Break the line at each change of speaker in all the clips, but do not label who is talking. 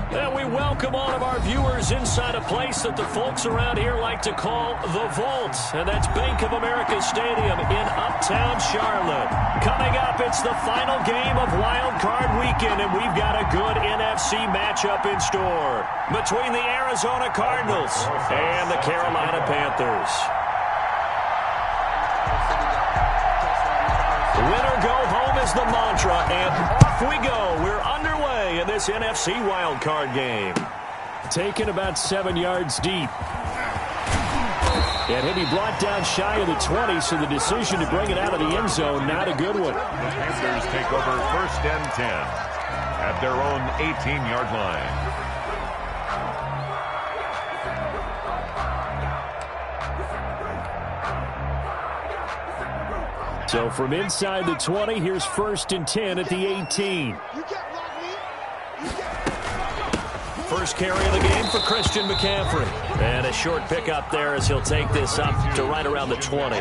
And we welcome all of our viewers inside a place that the folks around here like to call the Vault. And that's Bank of America Stadium in Uptown Charlotte. Coming up, it's the final game of Wild Card Weekend, and we've got a good NFC matchup in store between the Arizona Cardinals and the Carolina Panthers. Winner go home is the mantra, and off we go. We're underway in this NFC wildcard game. Taken about 7 yards deep. And he'll be brought down shy of the 20, so the decision to bring it out of the end zone, not a good one.
The Panthers take over 1st and 10 at their own 18-yard line.
So from inside the 20, here's 1st and 10 at the 18. First carry of the game for Christian McCaffrey. And a short pickup there as he'll take this up to right around the 20.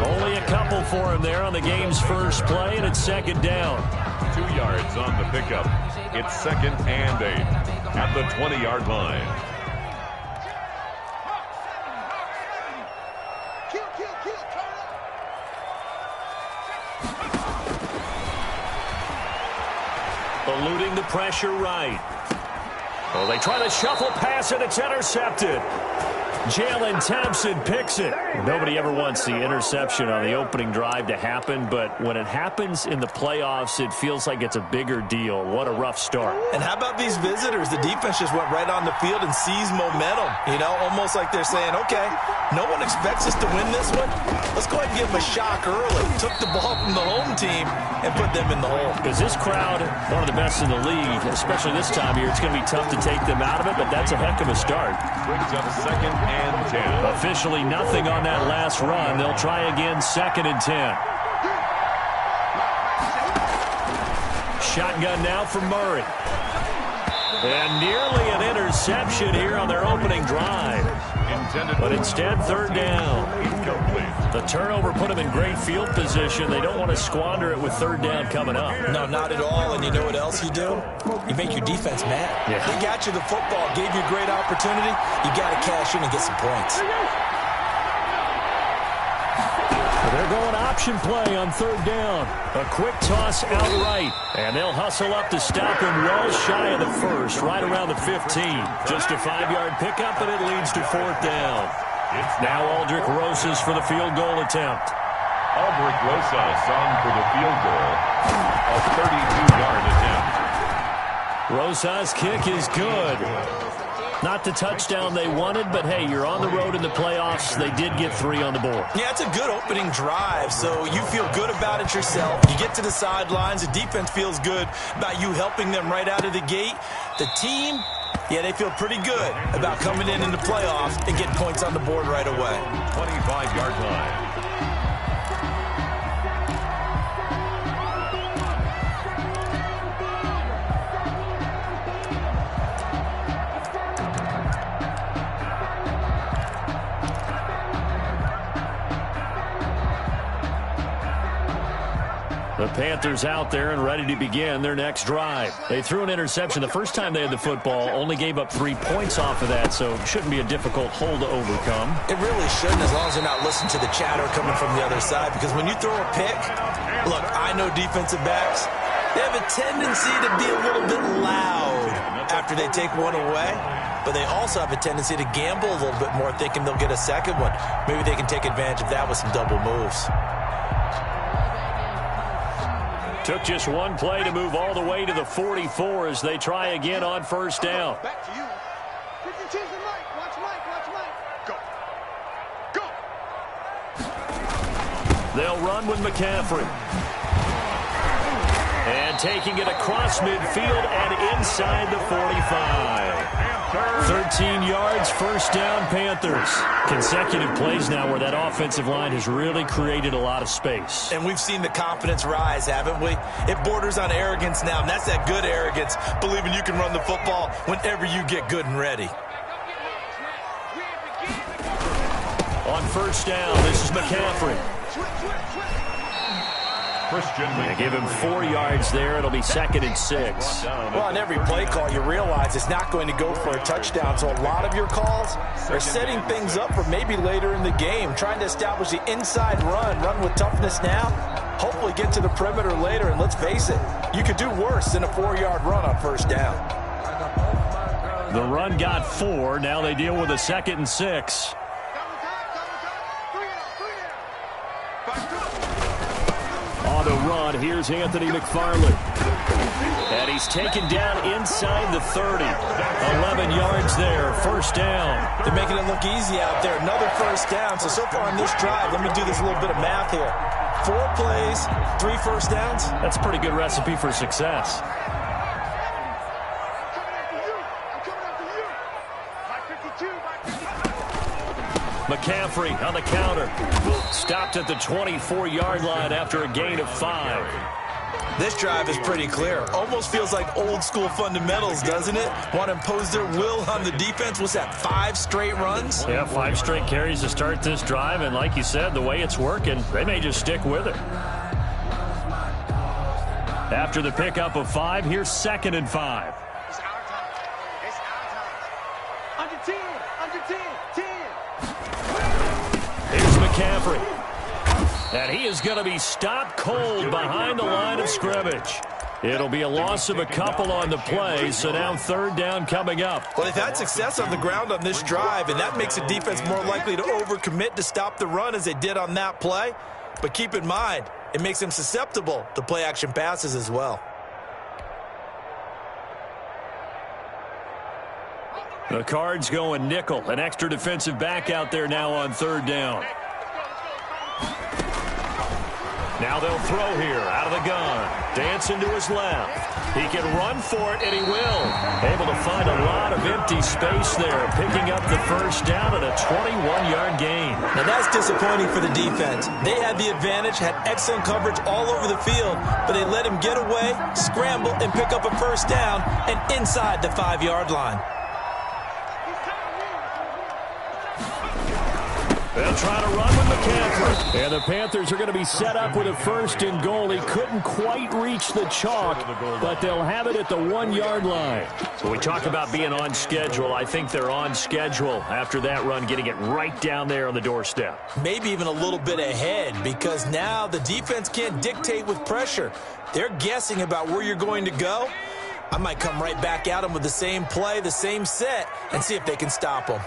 Only a couple for him there on the game's first play, and it's 2nd down.
2 yards on the pickup. It's 2nd and 8 at the 20-yard line.
Eluding the pressure right. Oh, they try to shuffle pass, and it's intercepted. Jalen Thompson picks it. Nobody ever wants the interception on the opening drive to happen, but when it happens in the playoffs, it feels like it's a bigger deal. What a rough start.
And how about these visitors? The defense just went right on the field and seized momentum. You know, almost like they're saying, okay, no one expects us to win this one. Let's go ahead and give them a shock early. Took the ball from the home team and put them in the hole.
Because this crowd, one of the best in the league, especially this time of year, it's going to be tough to take them out of it, but that's a heck of a start.
Brings up 2nd and 10.
Officially nothing on that last run. They'll try again 2nd and 10. Shotgun now for Murray. And nearly an interception here on their opening drive. But instead, 3rd down. The turnover put them in great field position. They don't want to squander it with 3rd down coming up.
No, not at all. And you know what else you do? You make your defense mad.
Yeah.
They got you the football, gave you a great opportunity. You got to cash in and get some points.
They're going option play on 3rd down. A quick toss outright. And they'll hustle up to stop him well shy of the 1st, right around the 15. Just a 5-yard pickup, and it leads to 4th down. It's now Aldrich Rosas for the field goal attempt.
Aldrich Rosas on for the field goal. A 32-yard attempt.
Rosas' kick is good. Not the touchdown they wanted, but hey, you're on the road in the playoffs. They did get 3 on the board.
Yeah, it's a good opening drive, so you feel good about it yourself. You get to the sidelines, the defense feels good about you helping them right out of the gate. The team, yeah, they feel pretty good about coming in the playoffs and getting points on the board right away.
25-yard line.
The Panthers out there and ready to begin their next drive. They threw an interception the first time they had the football, only gave up 3 points off of that, so it shouldn't be a difficult hole to overcome.
It really shouldn't, as long as they're not listening to the chatter coming from the other side, because when you throw a pick, look, I know defensive backs, they have a tendency to be a little bit loud after they take one away, but they also have a tendency to gamble a little bit more, thinking they'll get a second one. Maybe they can take advantage of that with some double moves.
Took just one play to move all the way to the 44 as they try again on 1st down.
Back to you. Watch Mike. Go.
They'll run with McCaffrey. And taking it across midfield and inside the 45. 13 yards, 1st down, Panthers. Consecutive plays now where that offensive line has really created a lot of space.
And we've seen the confidence rise, haven't we? It borders on arrogance now, and that's that good arrogance, believing you can run the football whenever you get good and ready.
On 1st down, this is McCaffrey. They give him 4 yards there. It'll be 2nd and 6.
Well, on every play call, you realize it's not going to go for a touchdown. So a lot of your calls are setting things up for maybe later in the game, trying to establish the inside run with toughness now, hopefully get to the perimeter later. And let's face it, you could do worse than a 4-yard run on 1st down.
The run got 4. Now they deal with a 2nd and 6. On the run, here's Anthony McFarland. And he's taken down inside the 30. 11 yards there, 1st down.
They're making it look easy out there. Another 1st down. So far on this drive, let me do this little bit of math here. 4 plays, 3 1st downs.
That's a pretty good recipe for success. McCaffrey on the counter. Stopped at the 24-yard line after a gain of 5.
This drive is pretty clear. Almost feels like old school fundamentals, doesn't it? Want to impose their will on the defense. What's that, 5 straight runs?
Yeah, 5 straight carries to start this drive. And like you said, the way it's working, they may just stick with it. After the pickup of 5, here's 2nd and 5.
It's our time. It's our time. Under 10. Under 10. 10.
Here's McCaffrey. And he is going to be stopped cold behind the line of scrimmage. It'll be a loss of a couple on the play, so now 3rd down coming up.
Well, they've had success on the ground on this drive, and that makes the defense more likely to overcommit to stop the run as they did on that play. But keep in mind, it makes them susceptible to play-action passes as well.
The Cards going nickel. An extra defensive back out there now on 3rd down. Now they'll throw here out of the gun. Dancing to his left. He can run for it, and he will. Able to find a lot of empty space there, picking up the 1st down and a 21-yard gain.
Now that's disappointing for the defense. They had the advantage, had excellent coverage all over the field, but they let him get away, scramble, and pick up a 1st down and inside the 5-yard line.
They'll try to run with McCaffrey. And the Panthers are going to be set up with a 1st and goal. He couldn't quite reach the chalk, but they'll have it at the 1-yard line. So we talk about being on schedule. I think they're on schedule after that run, getting it right down there on the doorstep.
Maybe even a little bit ahead, because now the defense can't dictate with pressure. They're guessing about where you're going to go. I might come right back at them with the same play, the same set, and see if they can stop them.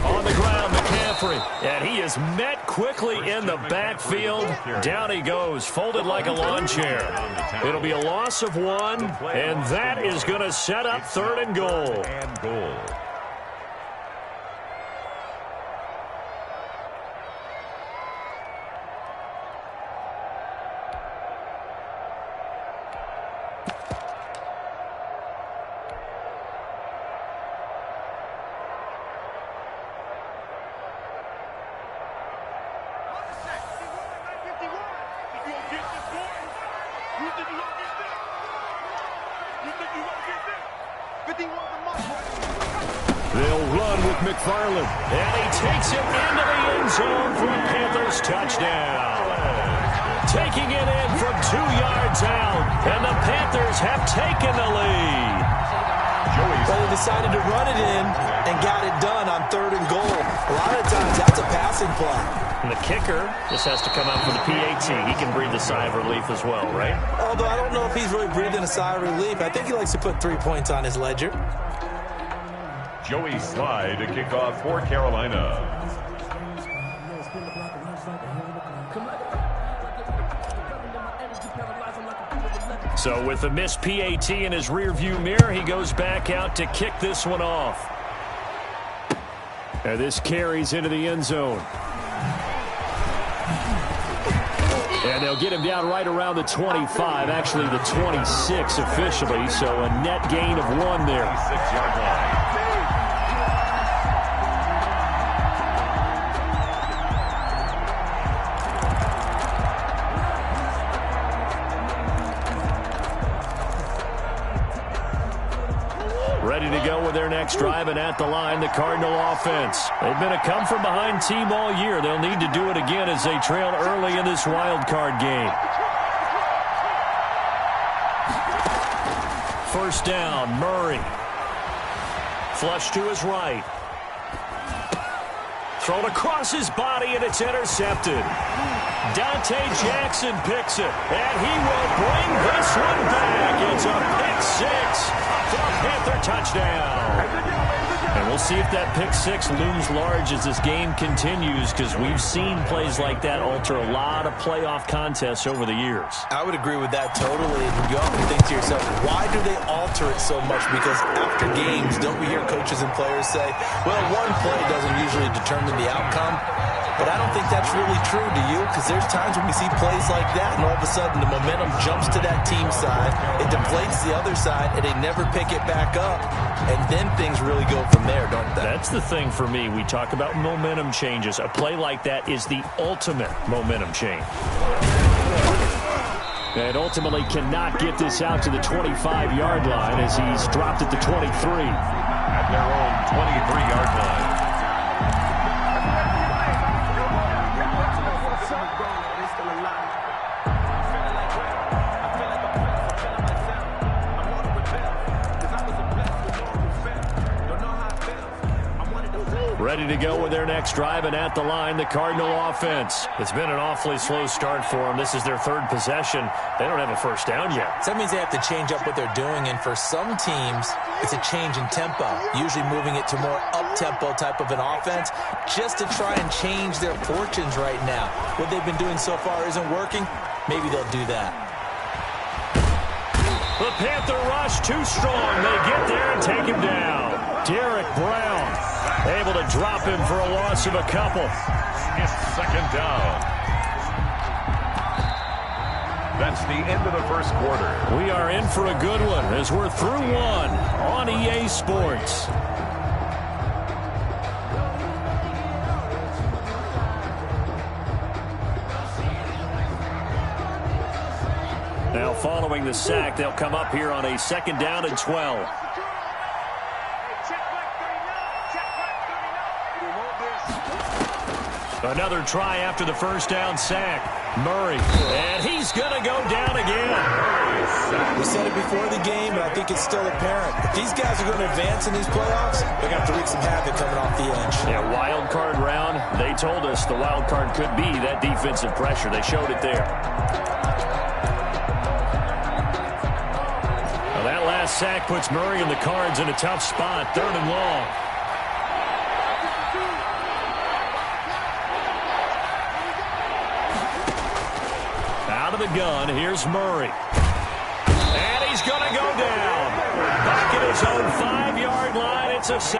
On the ground, McCaffrey. And he is met quickly in the backfield. Down he goes, folded like a lawn chair. It'll be a loss of 1, and that is going to set up 3rd and goal. They'll run with McFarland. And he takes it into the end zone for a Panthers touchdown. Taking it in from 2 yards out. And the Panthers have taken the lead.
Well, they decided to run it in and got it done on 3rd and goal. A lot of times that's a passing play.
And the kicker just has to come out for the PAT. He can breathe a sigh of relief as well, right?
Although I don't know if he's really breathing a sigh of relief. I think he likes to put 3 points on his ledger.
Joey Slye to kick off for Carolina.
So with the missed PAT in his rearview mirror, he goes back out to kick this one off. And this carries into the end zone. And they'll get him down right around the 25, actually the 26 officially, so a net gain of 1 there.
6-yard line.
Ready to go with their next drive, and at the line, the Cardinal offense. They've been a come-from-behind team all year. They'll need to do it again as they trail early in this wild card game. First down, Murray. Flush to his right. Thrown across his body, and it's intercepted. Dante Jackson picks it, and he will bring this one back. It's a pick six for a Panther touchdown. And we'll see if that pick six looms large as this game continues, because we've seen plays like that alter a lot of playoff contests over the years.
I would agree with that totally. And you often think to yourself, why do they alter it so much? Because after games, don't we hear coaches and players say, well, one play doesn't usually determine the outcome? But I don't think that's really true, do you? Because there's times when we see plays like that, and all of a sudden the momentum jumps to that team side, it deflates the other side, and they never pick it back up. And then things really go from there, don't they?
That's the thing for me. We talk about momentum changes. A play like that is the ultimate momentum change. And ultimately cannot get this out to the 25-yard line as he's dropped at the 23.
At their own 23-yard line.
Ready to go with their next drive, and at the line, the Cardinal offense. It's been an awfully slow start for them. This is their third possession. They don't have a first down yet.
So that means they have to change up what they're doing, and for some teams, it's a change in tempo, usually moving it to more up-tempo type of an offense just to try and change their fortunes right now. What they've been doing so far isn't working. Maybe they'll do that.
The Panther rush too strong. They get there and take him down. Derek Brown able to drop him for a loss of a couple.
It's second down. That's the end of the first quarter.
We are in for a good one as we're through one on EA Sports. Now following the sack, they'll come up here on a second down and 12. Another try after the first down sack. Murray, and he's going to go down again.
We said it before the game, and I think it's still apparent. If these guys are going to advance in these playoffs, they're going to have to wreak some havoc coming off the edge.
Yeah, wild card round. They told us the wild card could be that defensive pressure. They showed it there. Well, that last sack puts Murray and the Cards in a tough spot, 3rd and long. Out of the gun, here's Murray. And he's going to go down. Back at his own 5-yard line. It's a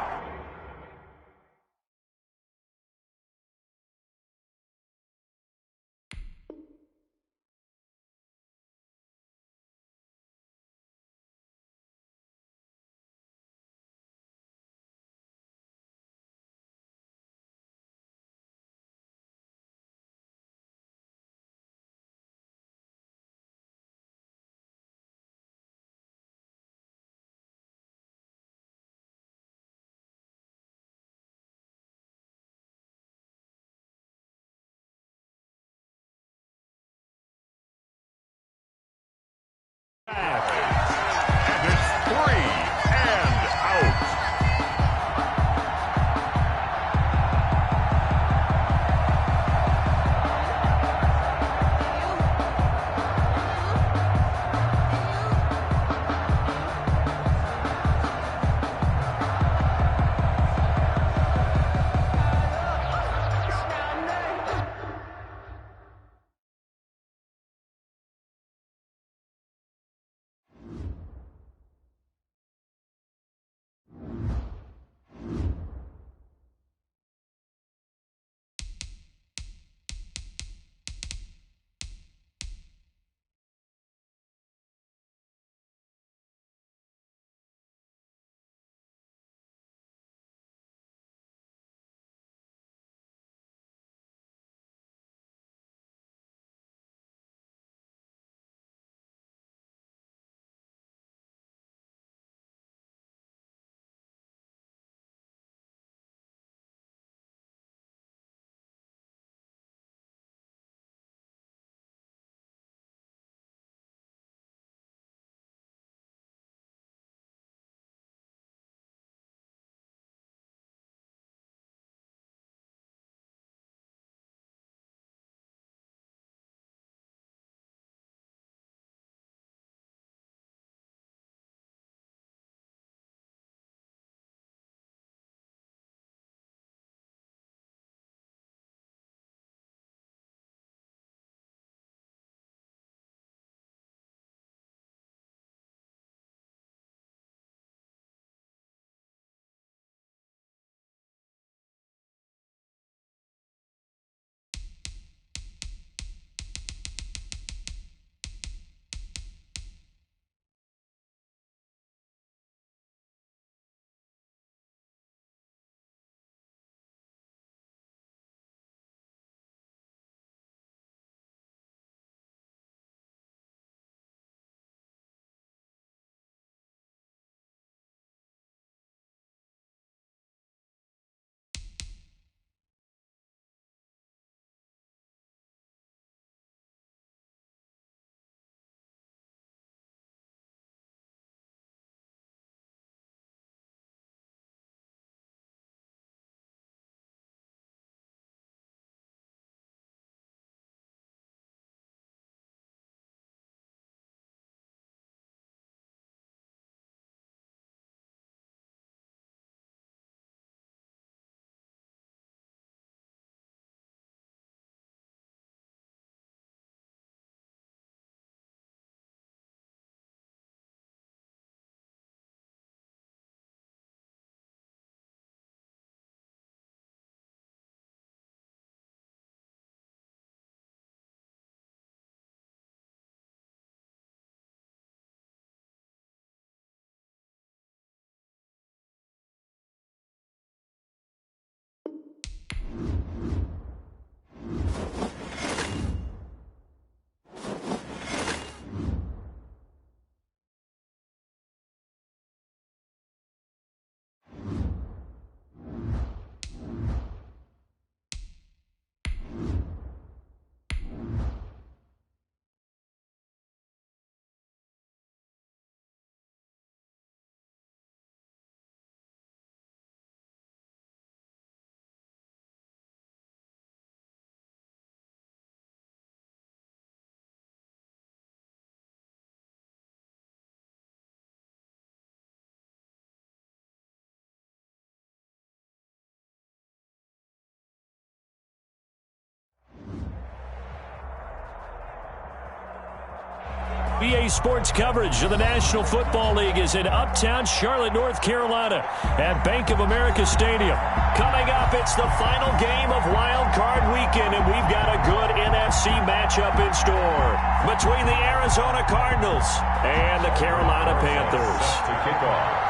EA Sports coverage of the National Football League is in Uptown Charlotte, North Carolina at Bank of America Stadium. Coming up, it's the final game of Wild Card Weekend, and we've got a good NFC matchup in store between the Arizona Cardinals and the Carolina Panthers.
To kick off.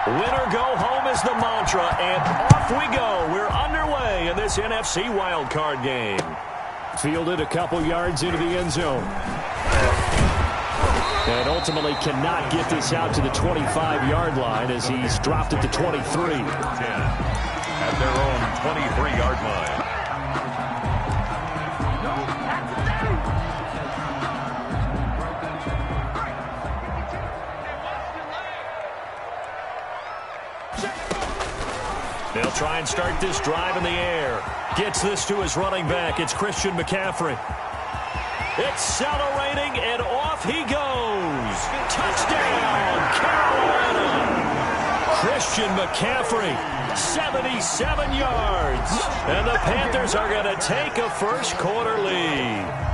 Win or go home is the mantra, and off we go. We're underway in this NFC Wild Card game. Fielded a couple yards into the end zone. And ultimately cannot get this out to the 25-yard line as he's dropped at the 23.
10 at their own 23-yard line.
They'll try and start this drive in the air. Gets this to his running back. It's Christian McCaffrey. Accelerating, and off he goes. Touchdown, Carolina. Christian McCaffrey, 77 yards. And the Panthers are going to take a first-quarter lead.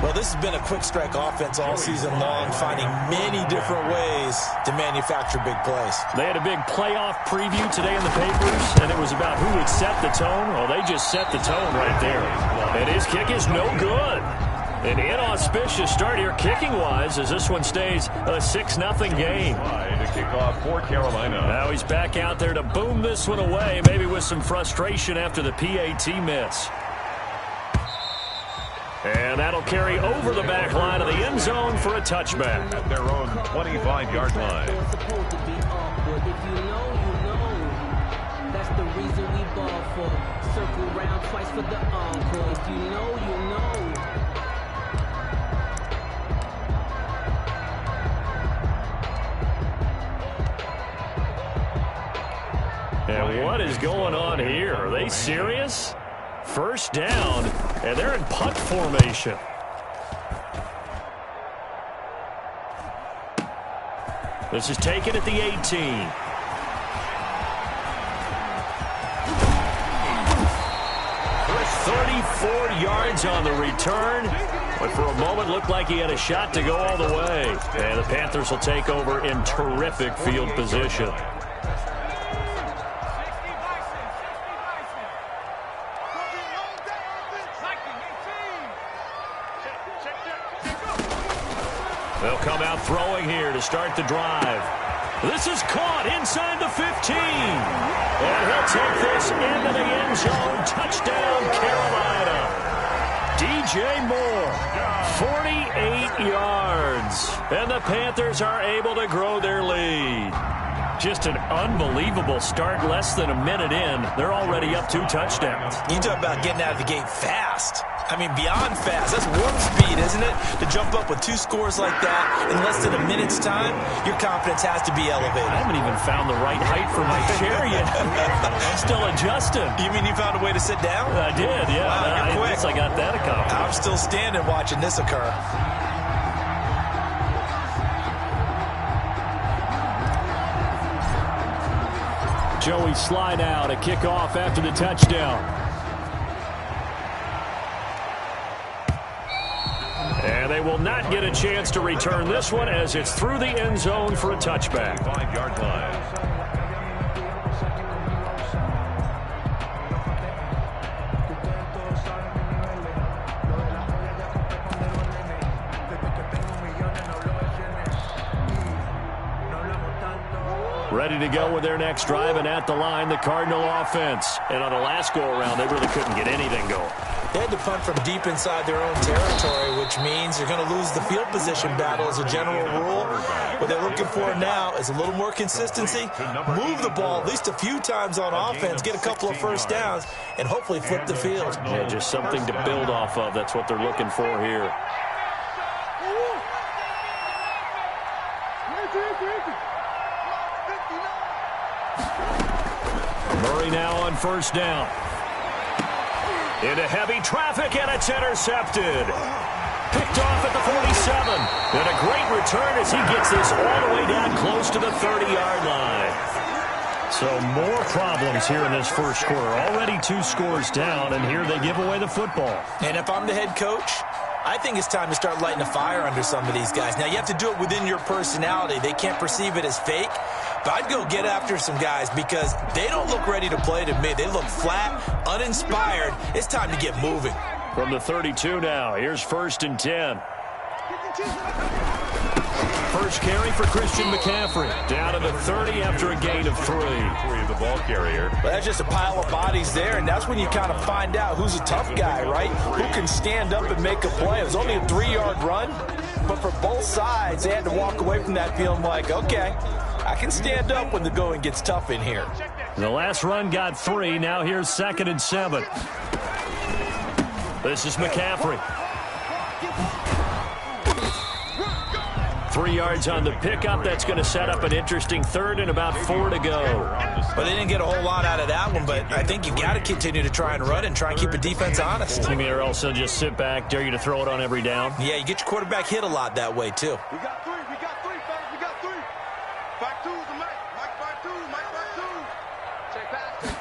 Well, this has been a quick strike offense all season long, finding many different ways to manufacture big plays.
They had a big playoff preview today in the papers, and it was about who would set the tone. Well, they just set the tone right there. And his kick is no good. An inauspicious start here kicking-wise as this one stays a 6-0 game.
To kick off for Carolina.
Now he's back out there to boom this one away, maybe with some frustration after the PAT miss. And that'll carry over the back line of the end zone for a touchback.
At their own 25-yard line.
If you know, you know. That's the reason we ball for. Circle round twice for the encore. If you know, you know.
And what is going on here? Are they serious? First down, and they're in punt formation. This is taken at the 18. For 34 yards on the return. But for a moment, looked like he had a shot to go all the way. And the Panthers will take over in terrific field position. They'll come out throwing here to start the drive. This is caught inside the 15. And he'll take this into the end zone. Touchdown, Carolina. DJ Moore, 48 yards. And the Panthers are able to grow their lead. Just an unbelievable start. Less than a minute in, they're already up 2 touchdowns.
You talk about getting out of the gate fast. I mean, beyond fast. That's warp speed, isn't it? To jump up with 2 scores like that in less than a minute's time, your confidence has to be elevated.
I haven't even found the right height for my chair yet. I'm still adjusting.
You mean you found a way to sit down?
I did, yeah.
Wow, you're quick.
I guess I got that accomplished.
I'm still standing watching this occur.
Joey slide out, a kickoff after the touchdown. And they will not get a chance to return this one as it's through the end zone for a touchback.
5-yard line.
Ready to go with their next drive, and at the line, the Cardinal offense. And on the last go-around, they really couldn't get anything going.
They had to punt from deep inside their own territory, which means you're going to lose the field position battle as a general rule. What they're looking for now is a little more consistency, move the ball at least a few times on offense, get a couple of first downs, and hopefully flip the field.
Yeah, just something to build off of. That's what they're looking for here. Murray now on first down. Into heavy traffic, and it's intercepted. Picked off at the 47. And a great return as he gets this all the way down close to the 30-yard line. So more problems here in this first quarter. Already 2 scores down, and here they give away the football.
And if I'm the head coach, I think it's time to start lighting a fire under some of these guys. Now, you have to do it within your personality. They can't perceive it as fake. But I'd go get after some guys because they don't look ready to play to me. They look flat, uninspired. It's time to get moving.
From the 32 now, here's 1st and 10. First carry for Christian McCaffrey. Down to the 30 after a gain of 3.
The ball carrier.
Well, that's just a pile of bodies there, and that's when you kind of find out who's a tough guy, right? Who can stand up and make a play. It was only a 3-yard run, but for both sides, they had to walk away from that feeling like, okay, I can stand up when the going gets tough in here.
The last run got 3. Now here's 2nd and 7. This is McCaffrey. 3 yards on the pickup. That's going to set up an interesting 3rd and about 4 to go.
But they didn't get a whole lot out of that one, but I think you got to continue to try and run and try and keep the defense honest.
I mean, or else they'll just sit back, dare you to throw it on every down.
Yeah, you get your quarterback hit a lot that way, too.
We got 3, fellas, we got 3. Back 2 is the Mike. Mike back 2, Mike back 2. Check pass.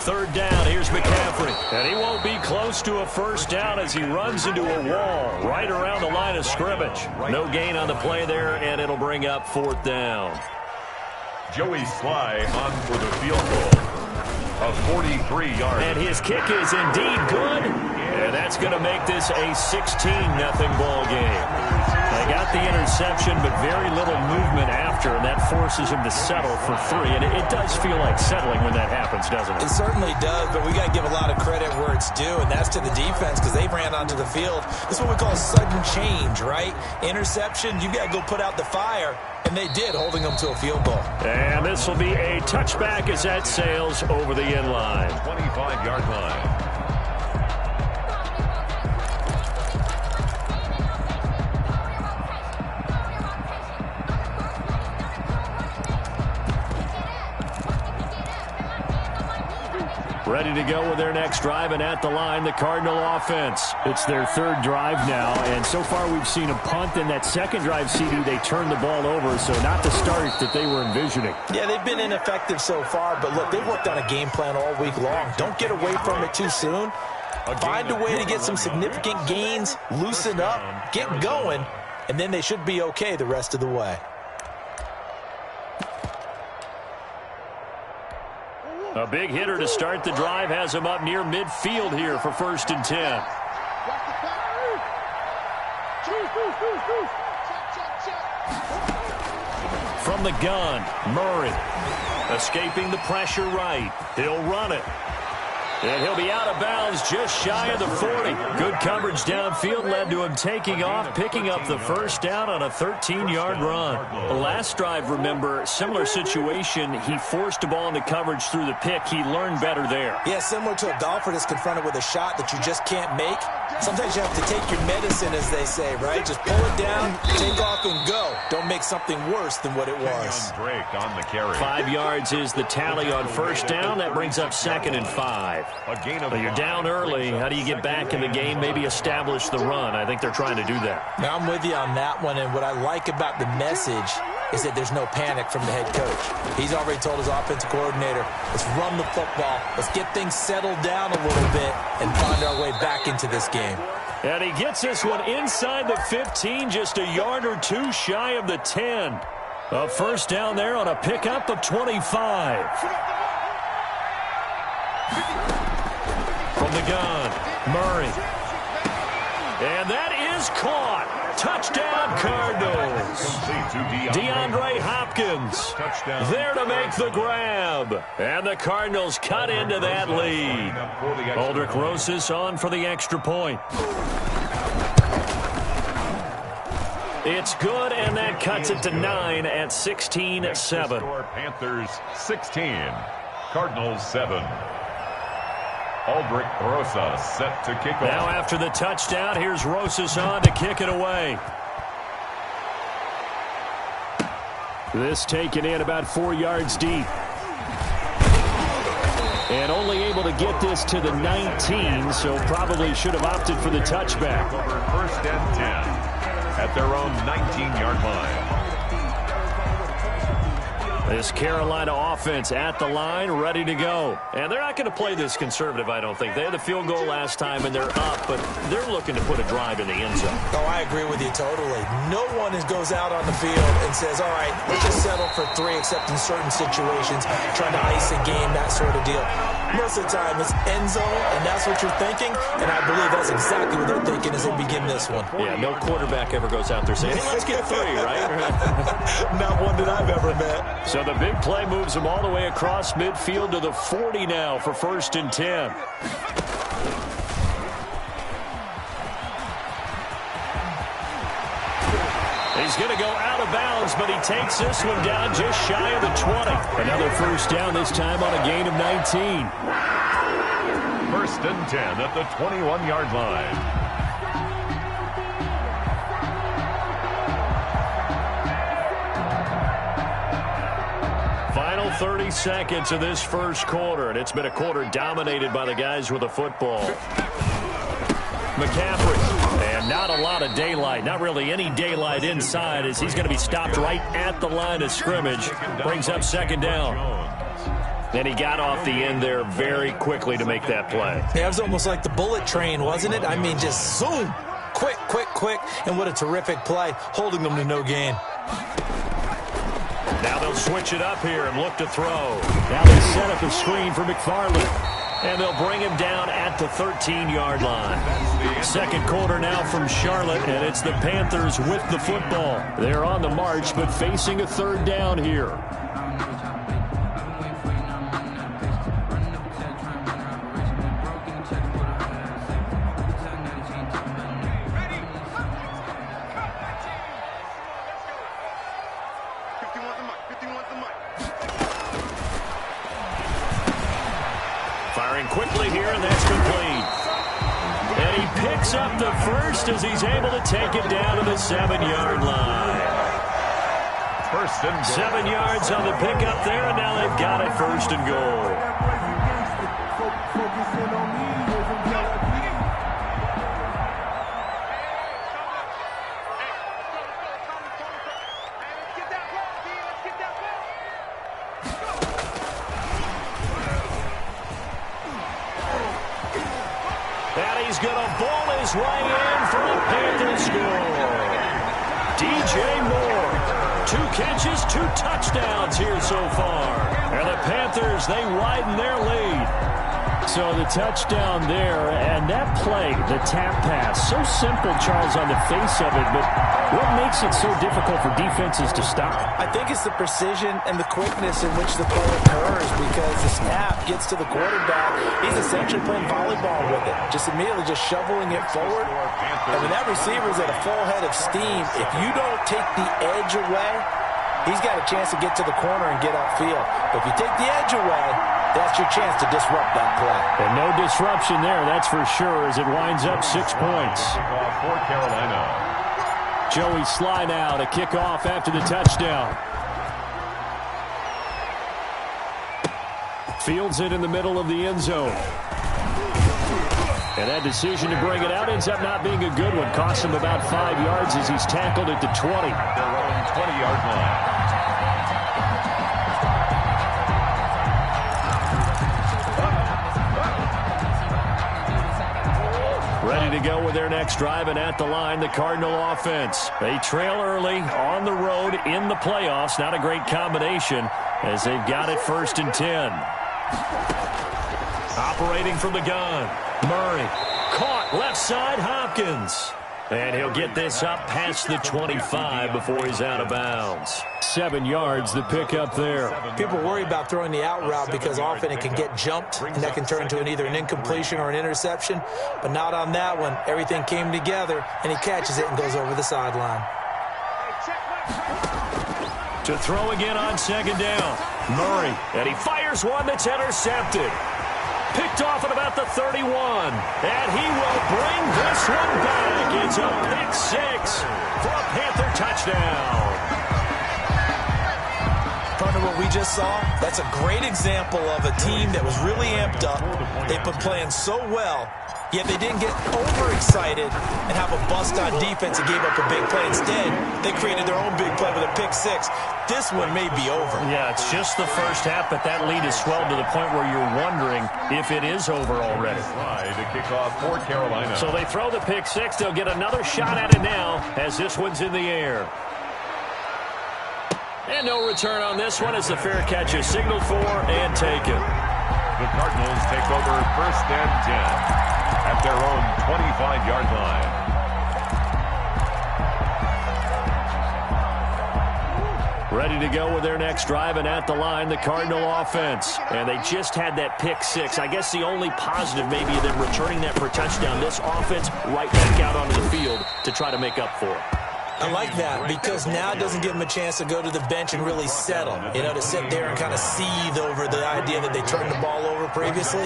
3rd down, here's McCaffrey. And he won't be close to a 1st down as he runs into a wall right around the line of scrimmage. No gain on the play there, and it'll bring up 4th down.
Joey Sly on for the field goal. A 43-yard.
And his kick is indeed good. And that's going to make this a 16-0 ball game. They got the interception, but very little movement after, and that forces him to settle for 3. And it does feel like settling when that happens, doesn't it?
It certainly does, but we got to give a lot of credit where it's due, and that's to the defense because they ran onto the field. This is what we call a sudden change, right? Interception, you got to go put out the fire, and they did, holding them to a field goal.
And this will be a touchback as that sails over the end line.
25-yard line.
Ready to go with their next drive, and at the line, the Cardinal offense. It's their 3rd drive now, and so far we've seen a punt. In that 2nd drive, CD, they turned the ball over, so not the start that they were envisioning.
Yeah, they've been ineffective so far, but look, they've worked on a game plan all week long. Don't get away from it too soon. Find a way to get some significant gains, loosen up, get going, and then they should be okay the rest of the way.
A big hitter to start the drive has him up near midfield here for 1st and 10. From the gun, Murray. Escaping the pressure right. He'll run it. And he'll be out of bounds just shy of the 40. Good coverage downfield led to him taking off, picking up the 1st down on a 13-yard run. The last drive, remember, similar situation. He forced a ball into coverage through the pick. He learned better there.
Yeah, similar to a golfer that's confronted with a shot that you just can't make. Sometimes you have to take your medicine, as they say, right? Just pull it down, take off, and go. Don't make something worse than what it was.
Drake on the carry.
5 yards is the tally on 1st down. That brings up 2nd and 5.
A gain of
Well, you're down early. How do you get back in the game? Maybe establish the run. I think they're trying to do that.
Now, I'm with you on that one, and what I like about the message is that there's no panic from the head coach. He's already told his offensive coordinator, let's run the football. Let's get things settled down a little bit and find our way back into this game.
And he gets this one inside the 15, just a yard or 2 shy of the 10. A 1st down there on a pickup of 25. From the gun, Murray. And that is caught. Touchdown, Cardinals. DeAndre Hopkins there to make the grab. And the Cardinals cut into that lead. Aldrich Rosas on for the extra point. It's good, and that cuts it to 9 at 16-7.
Panthers 16, Cardinals 7. Aldrich Rosas set to kick off.
Now after the touchdown, here's Rosas on to kick it away. This taken in about 4 yards deep. And only able to get this to the 19, so probably should have opted for the touchback.
Over 1st and 10 at their own 19-yard line.
This Carolina offense at the line, ready to go. And they're not going to play this conservative, I don't think. They had the field goal last time, and they're up, but they're looking to put a drive in the end zone.
Oh, I agree with you totally. No one goes out on the field and says, all right, let's just settle for 3, except in certain situations, trying to ice a game, that sort of deal. Most of the time, it's end zone, and that's what you're thinking, and I believe that's exactly what they're thinking as they begin this one.
Yeah, no quarterback ever goes out there saying, hey, let's get 3, right?
Not one that I've ever met.
So the big play moves them all the way across midfield to the 40 now for 1st and 10. He's going to go out of bounds, but he takes this one down just shy of the 20. Another 1st down, this time on a gain of 19.
1st and 10 at the 21-yard line.
Final 30 seconds of this first quarter, and it's been a quarter dominated by the guys with the football. McCaffrey, and not a lot of daylight, not really any daylight inside, as he's going to be stopped right at the line of scrimmage. Brings up 2nd down. And he got off the end there very quickly to make that play.
Yeah, it was almost like the bullet train, wasn't it? I mean, just zoom, quick, quick, quick, and what a terrific play, holding them to no gain.
Now they'll switch it up here and look to throw. Now they set up a screen for McFarland. And they'll bring him down at the 13-yard line. 2nd quarter now from Charlotte, and it's the Panthers with the football. They're on the march, but facing a 3rd down here. Firing quickly here, and that's complete. And he picks up the first as he's able to take it down to the 7-yard line.
1st and
7 yards on the pickup there, and now they've got it 1st and goal. And he's going to ball his way in for the Panthers score. DJ Moore, 2 catches, 2 touchdowns here so far. And the Panthers, they widen their lead. So the touchdown there, and that play, the tap pass, so simple, Charles, on the face of it, but what makes it so difficult for defenses to stop?
I think it's the precision and the quickness in which the play occurs, because the snap gets to the quarterback. He's essentially playing volleyball with it, just immediately just shoveling it forward. And when that receiver's at a full head of steam, if you don't take the edge away, he's got a chance to get to the corner and get upfield. But if you take the edge away, that's your chance to disrupt that play.
And no disruption there, that's for sure, as it winds up 6 points.
for Carolina.
Joey Sly now to kick off after the touchdown. Fields it in the middle of the end zone. And that decision to bring it out ends up not being a good one. Costs him about 5 yards as he's tackled at the 20.
Their own 20-yard line.
Ready to go with their next drive, and at the line, the Cardinal offense. They trail early on the road in the playoffs. Not a great combination as they've got it 1st and 10. Operating from the gun. Murray caught left side, Hopkins. And he'll get this up past the 25 before he's out of bounds. 7 yards, the pickup there.
People worry about throwing the out route because often it can get jumped, and that can turn into either an incompletion or an interception. But not on that one. Everything came together, and he catches it and goes over the sideline.
To throw again on 2nd down. Murray, and he fires one that's intercepted. Picked off at about the 31. And he will bring this one back. It's a pick 6 for a Panther touchdown.
Partner, what we just saw, that's a great example of a team that was really amped up. They've been playing so well, Yet they didn't get overexcited and have a bust on defense and gave up a big play. Instead, they created their own big play with a pick six. This one may be over.
Yeah, it's just the first half, but that lead has swelled to the point where you're wondering if it is over already.
To kick off for Carolina.
So they throw the pick six. They'll get another shot at it now as this one's in the air. And no return on this one as the fair catch is signaled for and taken.
The Cardinals take over 1st and 10 at their own 25-yard line.
Ready to go with their next drive, and at the line, the Cardinal offense. And they just had that pick six. I guess the only positive maybe of them returning that for a touchdown. This offense right back out onto the field to try to make up for it.
I like that because now it doesn't give them a chance to go to the bench and really settle. You know, to sit there and kind of seethe over the idea that they turned the ball over previously.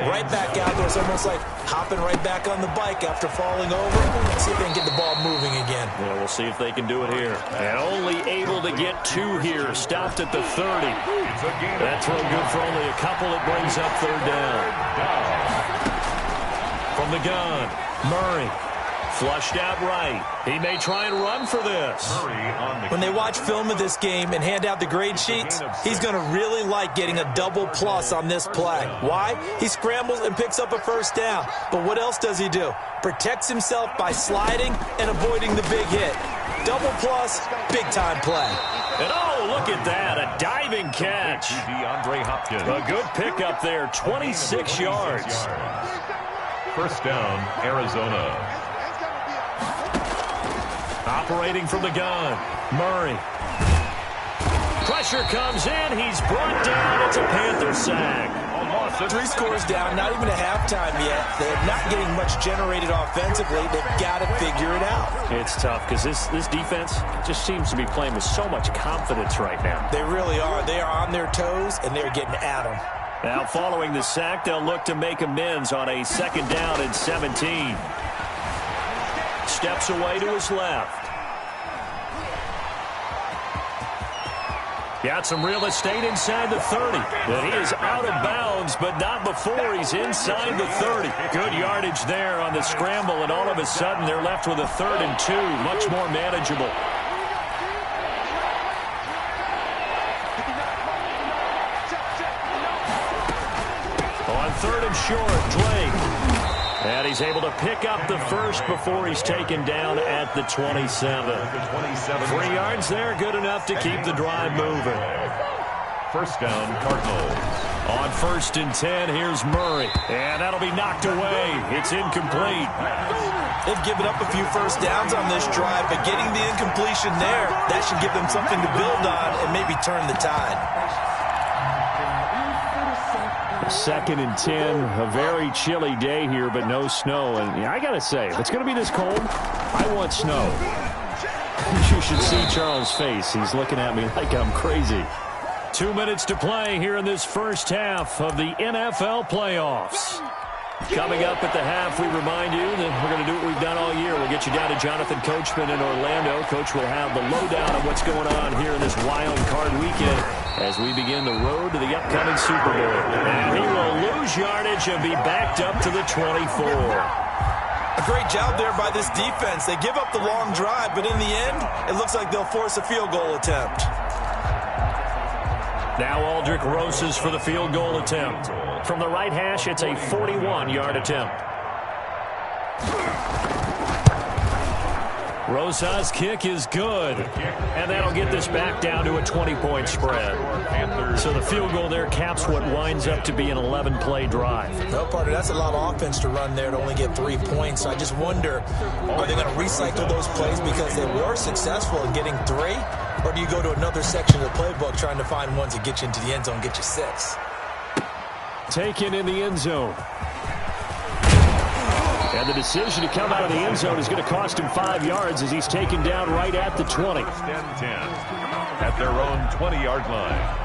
Right back out there. It's almost like hopping right back on the bike after falling over. See if they can get the ball moving again.
Yeah, we'll see if they can do it here. And only able to get 2 here. Stopped at the 30. That throw good for only a couple. It brings up 3rd down. From the gun, Murray. Flushed out right. He may try and run for this.
When they watch film of this game and hand out the grade sheets, he's going to really like getting a double plus on this play. Why? He scrambles and picks up a 1st down. But what else does he do? Protects himself by sliding and avoiding the big hit. Double plus, big-time play.
And oh, look at that, a diving catch. A good pickup there, 26 yards.
1st down, Arizona.
Operating from the gun, Murray. Pressure comes in. He's brought down. It's a Panther sack.
3 scores down, not even a halftime yet. They're not getting much generated offensively. They've got to figure it out.
It's tough because this defense just seems to be playing with so much confidence right now.
They really are. They are on their toes, and they're getting at them.
Now, following the sack, they'll look to make amends on a 2nd down and 17. Steps away to his left. Got some real estate inside the 30. And he is out of bounds, but not before he's inside the 30. Good yardage there on the scramble, and all of a sudden they're left with a 3rd and 2. Much more manageable. On 3rd and short, Drake. And he's able to pick up the 1st before he's taken down at the 27. 3 yards there, good enough to keep the drive moving.
1st down, Cardinals.
On 1st and 10, here's Murray. And that'll be knocked away. It's incomplete.
They've given up a few 1st downs on this drive, but getting the incompletion there, that should give them something to build on and maybe turn the tide.
2nd and 10, a very chilly day here, but no snow. And yeah, I got to say, if it's going to be this cold, I want snow. You should see Charles' face. He's looking at me like I'm crazy. 2 minutes to play here in this 1st half of the NFL playoffs. Coming up at the half, we remind you that we're going to do what we've done all year. We'll get you down to Jonathan Coachman in Orlando. Coach will have the lowdown of what's going on here in this wild card weekend as we begin the road to the upcoming Super Bowl. And he will lose yardage and be backed up to the 24.
A great job there by this defense. They give up the long drive, but in the end, it looks like they'll force a field goal attempt.
Now Aldrick Rosas for the field goal attempt. From the right hash, it's a 41-yard attempt. Rosas' kick is good. And that'll get this back down to a 20-point spread. So the field goal there caps what winds up to be an 11-play drive.
Well, partner, that's a lot of offense to run there to only get 3 points. So I just wonder, are they going to recycle those plays because they were successful in getting 3? Or do you go to another section of the playbook trying to find ones that get you into the end zone, get you 6?
Taken in the end zone. And the decision to come out of the end zone is going to cost him 5 yards as he's taken down right at the 20.
10 at their own 20-yard line.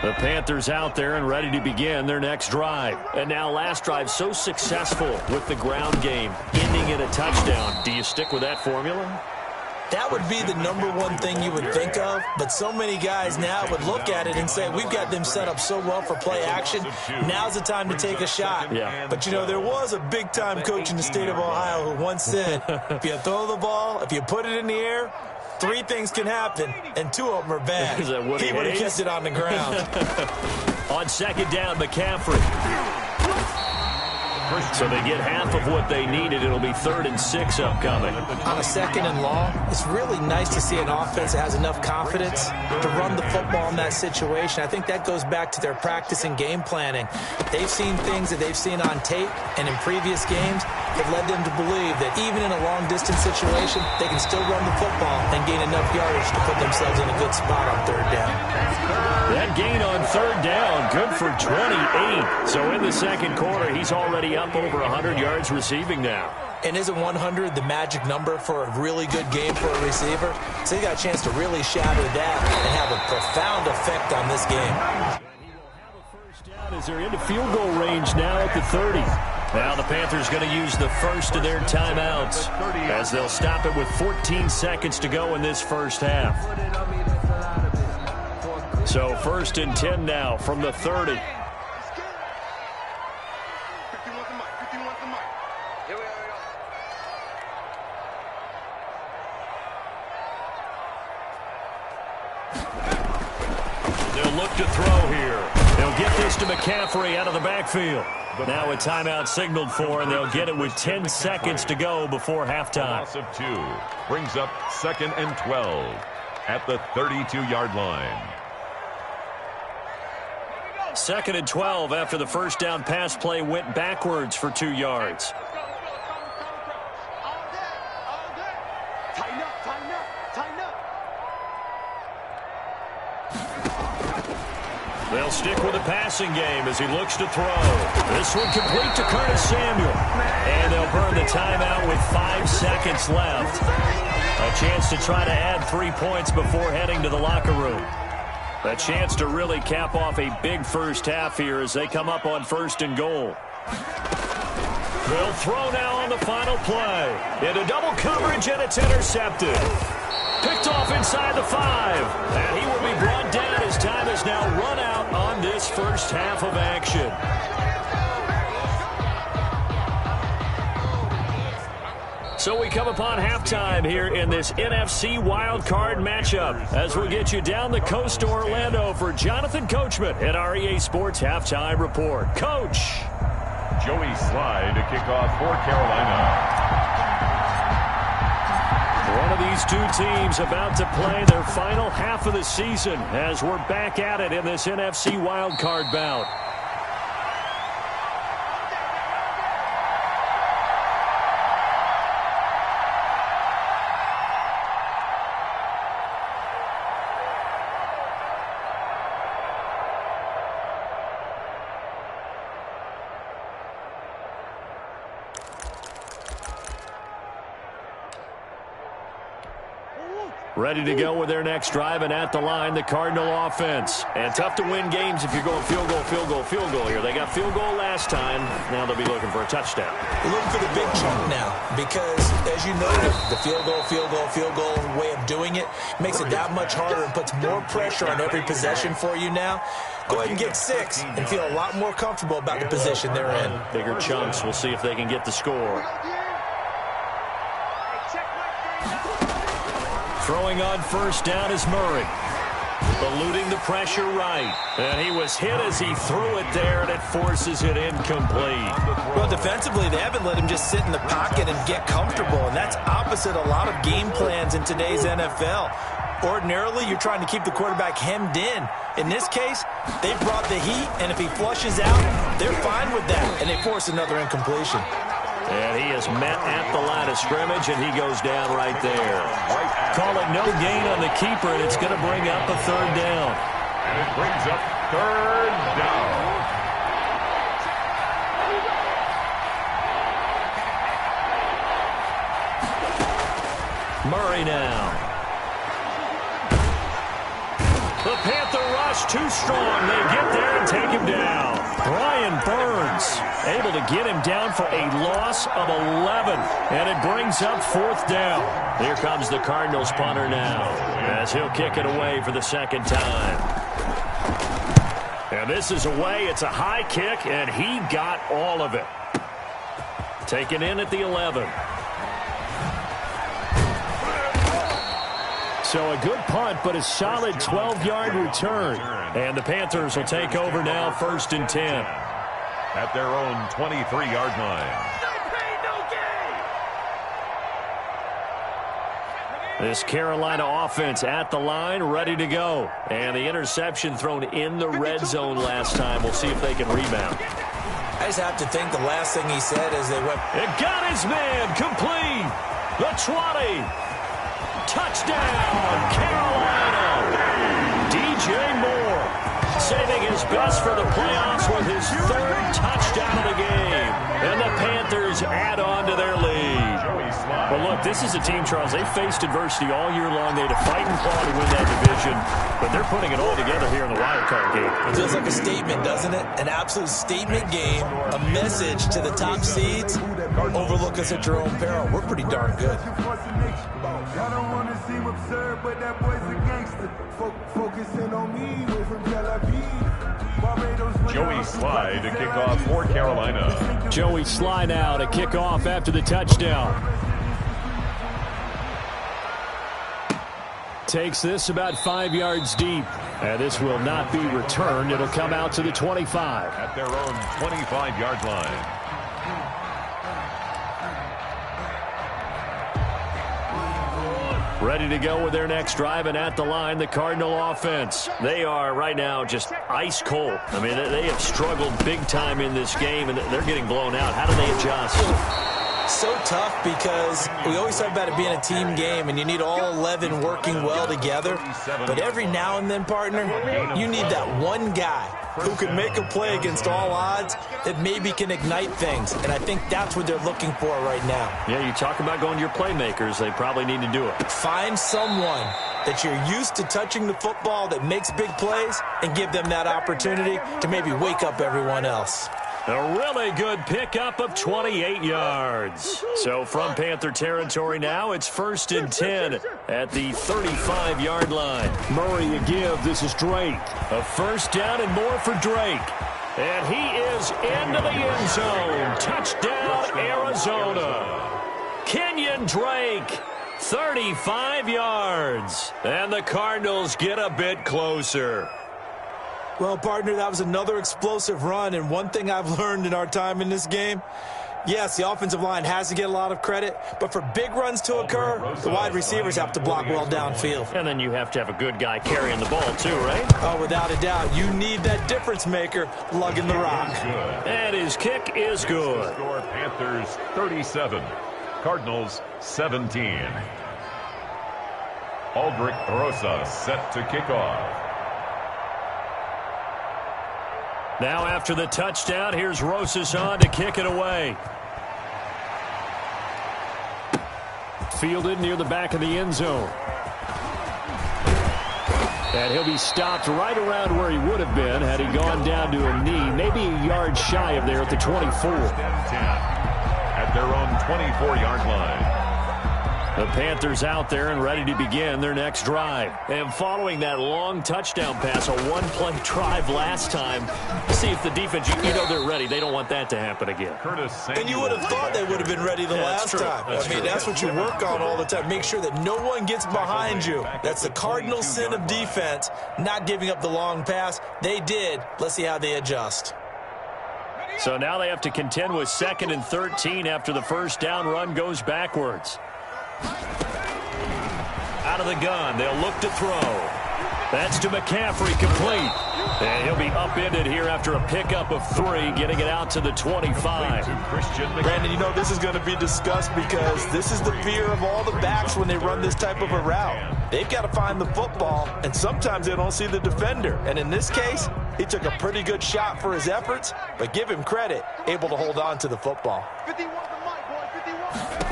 The Panthers out there and ready to begin their next drive. And now last drive so successful with the ground game, ending in a touchdown. Do you stick with that formula?
That would be the #1 thing you would think of, but so many guys now would look at it and say, we've got them set up so well for play action, now's the time to take a shot.
Yeah.
But, you know, there was a big-time coach in the state of Ohio who once said, if you throw the ball, if you put it in the air, 3 things can happen, and 2 of them are bad.
Is that Woody
He would have
Hayes?
kissed it on the ground.
On second down, McCaffrey. So they get half of what they needed. It'll be 3rd and 6 upcoming.
On a 2nd and long, it's really nice to see an offense that has enough confidence to run the football in that situation. I think that goes back to their practice and game planning. They've seen things that they've seen on tape and in previous games that led them to believe that even in a long-distance situation, they can still run the football and gain enough yardage to put themselves in a good spot on 3rd down.
That gain on 3rd down, good for 28. So in the second quarter, he's already up over 100 yards receiving now.
And isn't 100 the magic number for a really good game for a receiver? So he got a chance to really shatter that and have a profound effect on this game.
He will have a first down as they're into field goal range now at the 30. Now the Panthers going to use the first of their timeouts as they'll stop it with 14 seconds to go in this first half. So 1st and 10 now from the 30.
51 to Mike. 51 to Mike. Here we
They'll look to throw here. They'll get this to McCaffrey out of the backfield. Now a timeout signaled for, and they'll get it with 10 seconds to go before halftime.
Loss of 2 brings up 2nd and 12 at the 32-yard line.
2nd and 12 after the first down pass play went backwards for 2 yards.
All day. Tighten up.
They'll stick with the passing game as he looks to throw. This one complete to Curtis Samuel. And they'll burn the timeout with 5 seconds left. A chance to try to add 3 points before heading to the locker room. A chance to really cap off a big first half here as they come up on 1st and goal. They'll throw now on the final play. Into double coverage, and it's intercepted. Picked off inside the 5. And he will be brought down as time has now run out on this first half of action. So we come upon halftime here in this NFC wildcard matchup as we'll get you down the coast to Orlando for Jonathan Coachman at our EA Sports Halftime Report. Coach.
Joey Slye to kick off for Carolina.
One of these 2 teams about to play their final half of the season as we're back at it in this NFC wildcard bout. Ready to go with their next drive, and at the line, the Cardinal offense. And tough to win games if you're going field goal here. They got field goal last time. Now they'll be looking for a touchdown.
They're looking for the big chunk now because, as you noted, the field goal way of doing it makes it that much harder and puts more pressure on every possession for you now. Go ahead and get 6 and feel a lot more comfortable about the position they're in.
Bigger chunks. We'll see if they can get the score. Throwing on first down is Murray. Eluding the pressure right. And he was hit as he threw it there, and it forces it incomplete.
Well, defensively, they haven't let him just sit in the pocket and get comfortable, and that's opposite a lot of game plans in today's NFL. Ordinarily, you're trying to keep the quarterback hemmed in. In this case, they brought the heat, and if he flushes out, they're fine with that, and they force another incompletion.
And he is met at the line of scrimmage, and he goes down right there. Call it no gain on the keeper, and it's going to bring up a 3rd down.
And it brings up 3rd down.
Murray now. The The Panther rush too strong. They get there and take him down. Brian Burns able to get him down for a loss of 11. And it brings up 4th down. Here comes the Cardinals punter now, as he'll kick it away for the 2nd time. And this is away. It's a high kick, and he got all of it. Taken in at the 11. So a good punt, but a solid 12-yard return. And the Panthers will take over now, 1st and 10.
At their own 23-yard line.
This Carolina offense at the line, ready to go. And the interception thrown in the red zone last time. We'll see if they can rebound.
I just have to think the last thing he said as they went.
It got his man complete. The 20. Touchdown, Carolina. DJ Moore saving his best for the playoffs with his 3rd touchdown of the game. And the Panthers add on to their lead. Well, look, this is a team, Charles. They faced adversity all year long. They had to fight and claw to win that division. But they're putting it all together here in the wild card game.
It feels like a statement, doesn't it? An absolute statement game. A message to the top seeds. Overlook us at your own peril. We're pretty darn good.
I don't want to seem absurd, but that boy's a gangster. Focusing on me, way from Tel Aviv.
Joey Sly to kick off for Carolina.
Joey Sly now to kick off after the touchdown. Takes this about 5 yards deep. And this will not be returned. It'll come out to the 25.
At their own 25-yard line.
Ready to go with their next drive, and at the line, the Cardinal offense. They are right now just ice cold. I mean, they have struggled big time in this game, and they're getting blown out. How do they adjust?
So tough because we always talk about it being a team game, and you need all 11 working well together. But every now and then, partner, you need that one guy who can make a play against all odds that maybe can ignite things. And I think that's what they're looking for right now.
Yeah, you talk about going to your playmakers. They probably need to do it.
Find someone that you're used to touching the football that makes big plays and give them that opportunity to maybe wake up everyone else.
A really good pickup of 28 yards. So from Panther territory now, it's 1st and 10 at the 35-yard line. Murray a give. This is Drake. A 1st down and more for Drake. And he is into the end zone. Touchdown, Arizona. Kenyon Drake, 35 yards. And the Cardinals get a bit closer.
Well, partner, that was another explosive run, and one thing I've learned in our time in this game, yes, the offensive line has to get a lot of credit, but for big runs to occur, the wide receivers have to block well downfield.
And then you have to have a good guy carrying the ball too, right?
Oh, without a doubt. You need that difference maker lugging the rock.
And his kick is good.
Score Panthers 37, Cardinals 17. Aldrich Rosas set to kick off.
Now after the touchdown, here's Rosas on to kick it away. Fielded near the back of the end zone. And he'll be stopped right around where he would have been had he gone down to a knee, maybe a yard shy of there at the 24.
At their own 24-yard line.
The Panthers out there and ready to begin their next drive. And following that long touchdown pass, a one-play drive last time, see if the defense, you know they're ready. They don't want that to happen again.
And you would have thought they would have been ready the last time. That's what you work on all the time. Make sure that no one gets behind you. That's the cardinal sin of defense, not giving up the long pass. They did. Let's see how they adjust.
So now they have to contend with 2nd and 13 after the first down run goes backwards. Out of the gun, they'll look to throw. That's to McCaffrey, complete. And he'll be upended here after a pickup of 3, getting it out to the 25.
Brandon, you know this is going to be discussed because this is the fear of all the backs when they run this type of a route. They've got to find the football, and sometimes they don't see the defender. And in this case, he took a pretty good shot for his efforts, but give him credit, able to hold on to the football.
51 to Mike, boy, 51.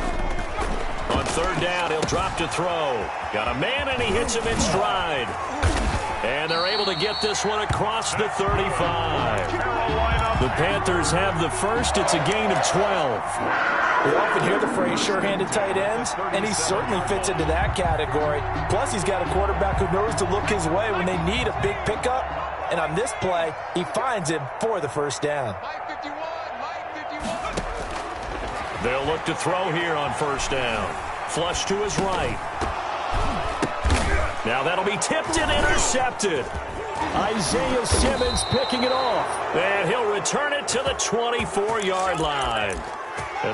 On 3rd down, he'll drop to throw. Got a man, and he hits him in stride. And they're able to get this one across the 35. The Panthers have the first. It's a gain of 12.
We often hear the phrase sure-handed tight ends, and he certainly fits into that category. Plus, he's got a quarterback who knows to look his way when they need a big pickup. And on this play, he finds him for the first down.
They'll look to throw here on first down. Flush to his right. Now that'll be tipped and intercepted. Isaiah Simmons picking it off. And he'll return it to the 24-yard line.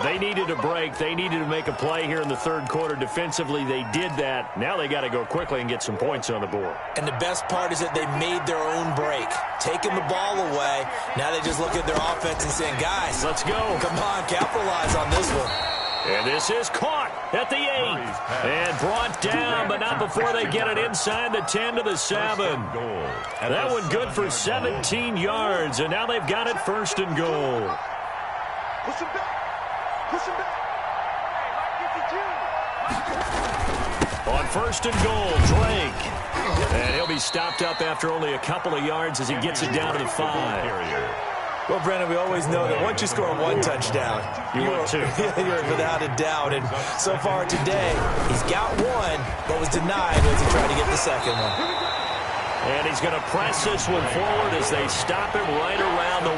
They needed a break. They needed to make a play here in the third quarter. Defensively, they did that. Now they got to go quickly and get some points on the board.
And the best part is that they made their own break. Taking the ball away. Now they just look at their offense and saying, guys,
let's go.
Come on, capitalize on this one.
And this is caught at the 8. And brought down, but not before they get it inside the 10 to the 7. That one good for 17 yards. And now they've got it first and goal.
Push him back. Push him back.
On first and goal, Drake. And he'll be stopped up after only a couple of yards as he gets it down to the 5.
Well, Brandon, we always know that once you score one touchdown,
you're
without a doubt. And so far today, he's got one, but was denied as he tried to get the second one.
And he's going to press this one forward as they stop him right around the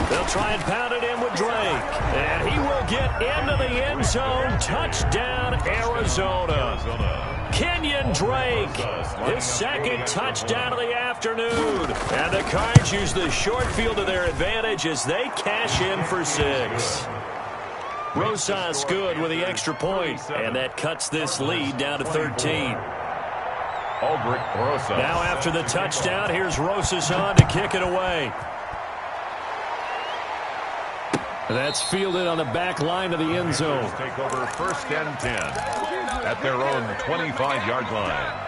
1. They'll try and pound it in with Drake. And he will get into the end zone. Touchdown, Arizona. Kenyon Drake, his second touchdown of the afternoon. And the Cards use the short field to their advantage as they cash in for 6. Rosas good with the extra point. And that cuts this lead down to 13.
Aldrich Rosas.
Now after the touchdown, here's Rosas on to kick it away. That's fielded on the back line of the end zone.
Take over first and 10 at their own 25-yard line.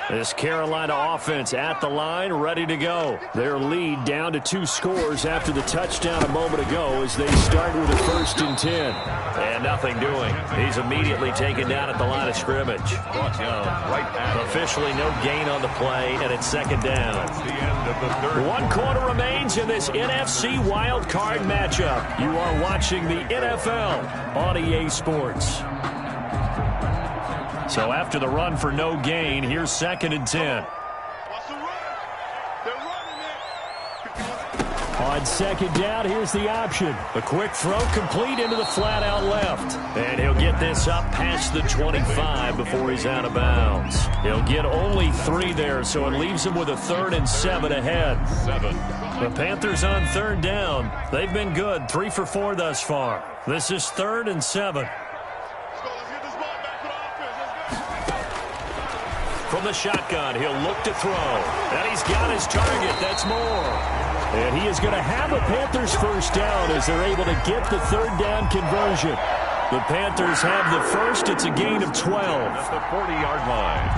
This Carolina offense at the line, ready to go. Their lead down to 2 scores after the touchdown a moment ago as they start with a first and 10. And nothing doing. He's immediately taken down at the line of scrimmage. Officially no gain on the play, and it's second down.
The end of the third.
1 quarter remains in this NFC wild card matchup. You are watching the NFL on EA Sports. So after the run for no gain, here's second and 10. On second down, here's the option. A quick throw complete into the flat out left. And he'll get this up past the 25 before he's out of bounds. He'll get only 3 there, so it leaves him with a 3rd and 7 ahead. The Panthers on third down. They've been good, 3 for 4 thus far. This is 3rd and 7. From the shotgun, he'll look to throw. And he's got his target. That's Moore. And he is going to have a Panthers first down as they're able to get the 3rd down conversion. The Panthers have the first. It's a gain of 12.
At the 40-yard line.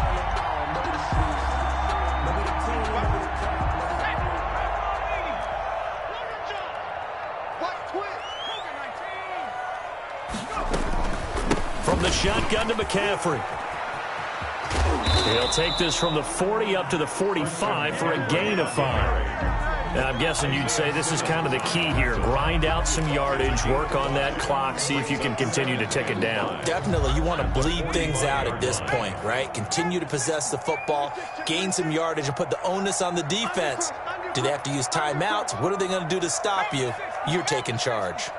From the shotgun to McCaffrey. He'll take this from the 40 up to the 45 for a gain of 5. Now, I'm guessing you'd say this is kind of the key here. Grind out some yardage, work on that clock, see if you can continue to tick it down.
Definitely. You want to bleed things out at this point, right? Continue to possess the football, gain some yardage, and put the onus on the defense. Do they have to use timeouts? What are they going to do to stop you? You're taking charge.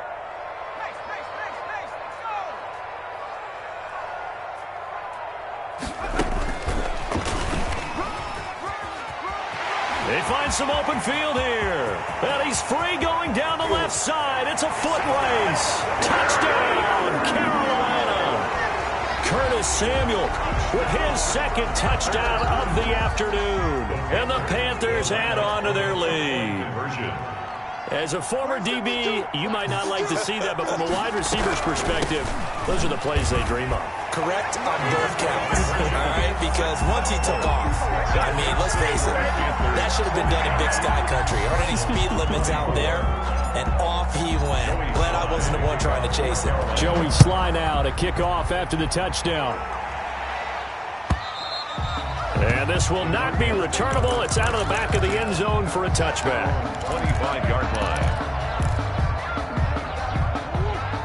They find some open field here. And he's free going down the left side. It's a foot race. Touchdown, Carolina. Curtis Samuel with his second touchdown of the afternoon. And the Panthers add on to their lead. As a former DB, you might not like to see that, but from a wide receiver's perspective, those are the plays they dream of.
Correct on both counts, all right? Because once he took off, I mean, let's face it, that should have been done in Big Sky Country. Aren't any speed limits out there? And off he went. Glad I wasn't the one trying to chase him.
Joey Sly now to kick off after the touchdown. And this will not be returnable. It's out of the back of the end zone for a touchback.
25-yard line.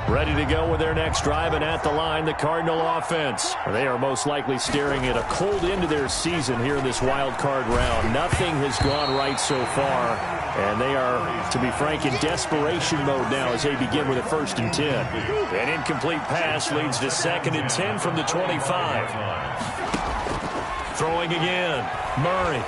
Ready to go with their next drive, and at the line, the Cardinal offense. They are most likely staring at a cold end to their season here in this wild card round. Nothing has gone right so far, and they are, to be frank, in desperation mode now as they begin with a 1st and 10. An incomplete pass leads to 2nd and 10 from the 25. Throwing again, Murray.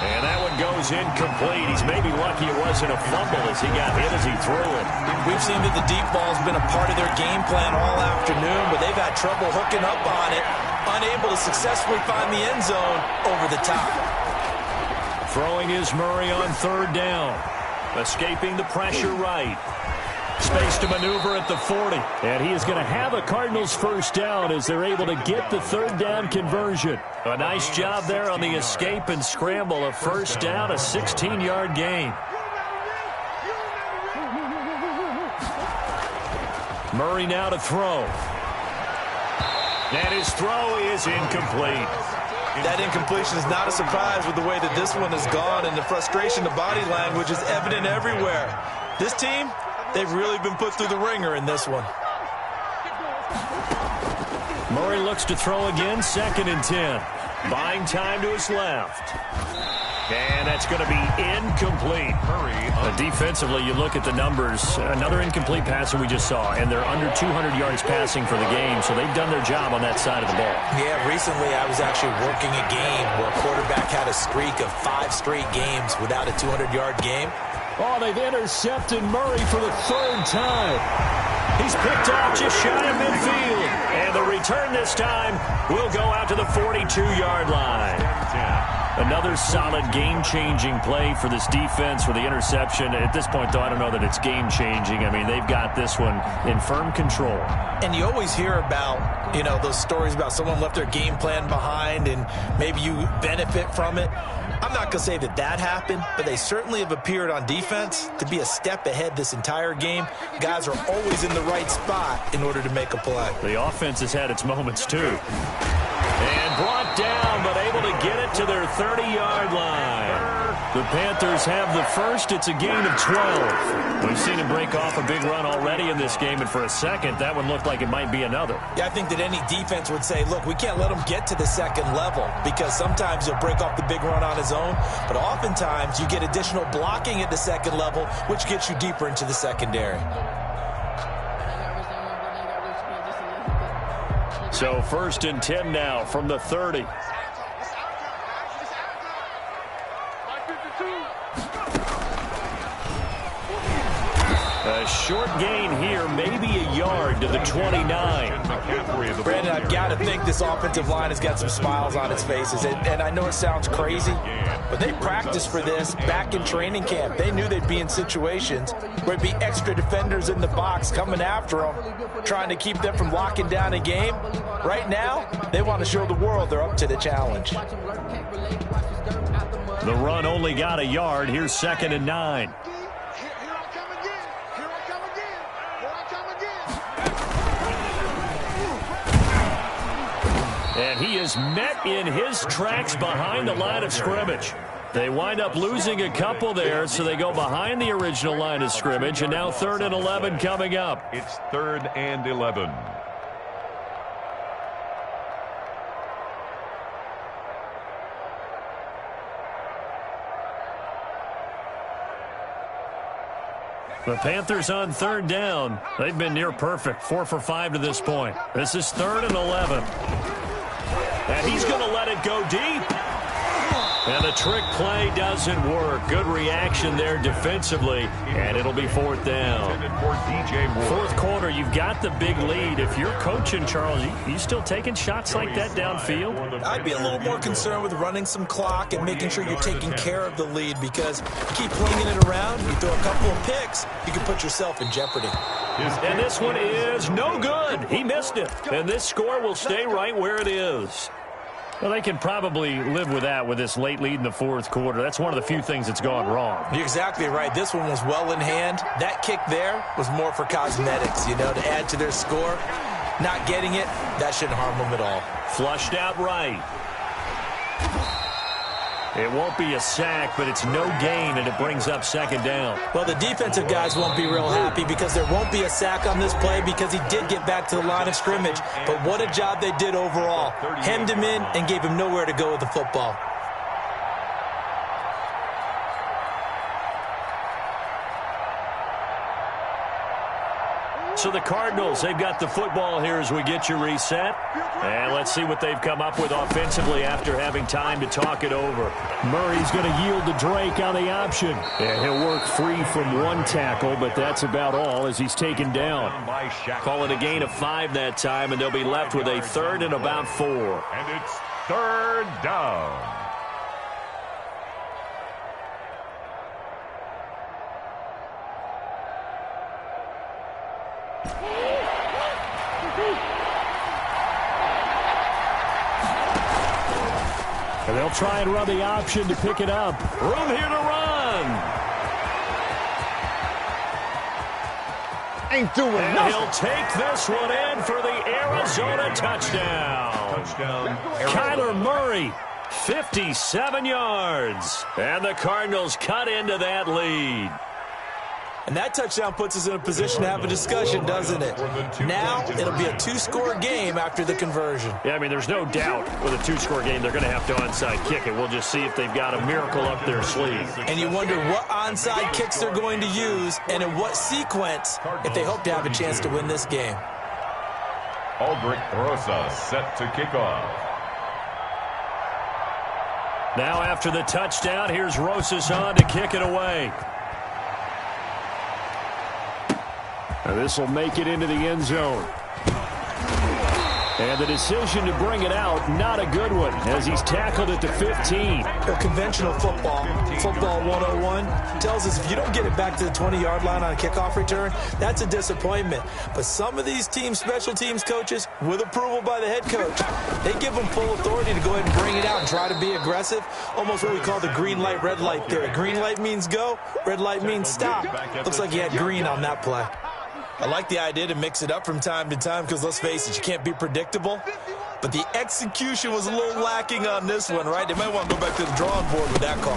And that one goes incomplete. He's maybe lucky it wasn't a fumble as he got hit as he threw it.
We've seen that the deep ball's been a part of their game plan all afternoon, but they've had trouble hooking up on it, unable to successfully find the end zone over the top.
Throwing is Murray on 3rd down. Escaping the pressure right. Space to maneuver at the 40. And he is going to have a Cardinals 1st down as they're able to get the 3rd down conversion. A nice job there on the escape and scramble. A 1st down, a 16-yard gain. Murray now to throw. And his throw is incomplete.
That incompletion is not a surprise with the way that this one has gone, and the frustration, the body language is evident everywhere. This team, they've really been put through the ringer in this one.
Murray looks to throw again, 2nd and 10. Buying time to his left. And that's going to be incomplete. Defensively, you look at the numbers. Another incomplete pass that we just saw, and they're under 200 yards passing for the game, so they've done their job on that side of the ball.
Yeah, recently I was actually working a game where a quarterback had a streak of 5 straight games without a 200-yard game.
Oh, they've intercepted Murray for the 3rd time. He's picked off just shy of midfield. And the return this time will go out to the 42-yard line. Another solid game-changing play for this defense for the interception. At this point, though, I don't know that it's game-changing. I mean, they've got this one in firm control.
And you always hear about, you know, those stories about someone left their game plan behind and maybe you benefit from it. I'm not going to say that that happened, but they certainly have appeared on defense to be a step ahead this entire game. Guys are always in the right spot in order to make a play.
The offense has had its moments, too. And brought down, but able to get it to their 30-yard line. The Panthers have the first. It's a gain of 12. We've seen him break off a big run already in this game, and for a second, that one looked like it might be another.
Yeah, I think that any defense would say, look, we can't let him get to the 2nd level because sometimes he'll break off the big run on his own, but oftentimes you get additional blocking at the 2nd level, which gets you deeper into the secondary.
So 1st and 10 now from the 30. A short gain here, maybe a yard to the 29.
Brandon, I've got to think this offensive line has got some smiles on its faces. And I know it sounds crazy, but they practiced for this back in training camp. They knew they'd be in situations where it'd be extra defenders in the box coming after them, trying to keep them from locking down a game. Right now, they want to show the world they're up to the challenge.
The run only got a yard. Here's 2nd and 9. And he is met in his tracks behind the line of scrimmage. They wind up losing a couple there, so they go behind the original line of scrimmage, and now 3rd and 11 coming up.
It's 3rd and 11.
The Panthers on 3rd down. They've been near perfect, 4 for 5 to this point. This is 3rd and 11. And he's going to let it go deep. And the trick play doesn't work. Good reaction there defensively, and it'll be fourth down. Fourth quarter, you've got the big lead. If you're coaching, Charles, you still taking shots like that downfield?
I'd be a little more concerned with running some clock and making sure you're taking care of the lead, because you keep flinging it around, you throw a couple of picks, you can put yourself in jeopardy.
And this one is no good. He missed it. And this score will stay right where it is. Well, they can probably live with that with this late lead in the fourth quarter. That's one of the few things that's gone wrong.
You're exactly right. This one was well in hand. That kick there was more for cosmetics, to add to their score. Not getting it, that shouldn't harm them at all.
Flushed out right. It won't be a sack, but it's no gain, and it brings up second down.
Well, the defensive guys won't be real happy because there won't be a sack on this play because he did get back to the line of scrimmage. But what a job they did overall. Hemmed him in and gave him nowhere to go with the football.
So the Cardinals, they've got the football here as we get you reset. And let's see what they've come up with offensively after having time to talk it over.
Murray's going to yield to Drake on the option. And he'll work free from one tackle, but that's about all as he's taken down.
Call it a gain of 5 that time, and they'll be left with a third and about 4.
And it's third down.
And they'll try and run the option to pick it up.
Room here to run.
Ain't doing
And
nothing.
he'll take this one in for the Arizona touchdown. Kyler Murray, 57 yards. And the Cardinals cut into that lead.
And that touchdown puts us in a position to have a discussion, doesn't it? Now it'll be a 2-score game after the conversion.
Yeah, I mean, there's no doubt with a 2-score game they're going to have to onside kick it. We'll just see if they've got a miracle up their sleeve.
And you wonder what onside kicks they're going to use and in what sequence if they hope to have a chance to win this game.
Aldrich Rosa set to kick off.
Now after the touchdown, here's Rosas on to kick it away.
Now this will make it into the end zone. And the decision to bring it out, not a good one, as he's tackled at the 15.
Well, conventional football 101, tells us if you don't get it back to the 20-yard line on a kickoff return, that's a disappointment. But some of these teams, special teams coaches, with approval by the head coach, they give them full authority to go ahead and bring it out and try to be aggressive, almost what we call the green light, red light theory. Green light means go, red light means stop. Looks like you had green on that play. I like the idea to mix it up from time to time because, let's face it, you can't be predictable. But the execution was a little lacking on this one, right? They might want to go back to the drawing board with that call.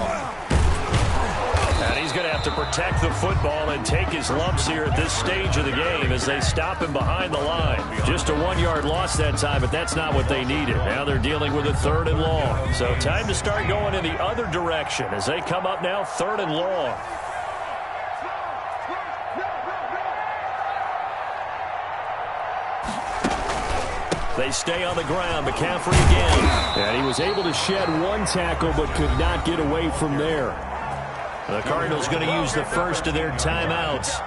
And he's going to have to protect the football and take his lumps here at this stage of the game as they stop him behind the line. Just a 1-yard loss that time, but that's not what they needed. Now they're dealing with a 3rd and long. So time to start going in the other direction as they come up now 3rd and long. They stay on the ground. McCaffrey again.
And he was able to shed one tackle but could not get away from there.
The Cardinals going to use the first of their timeouts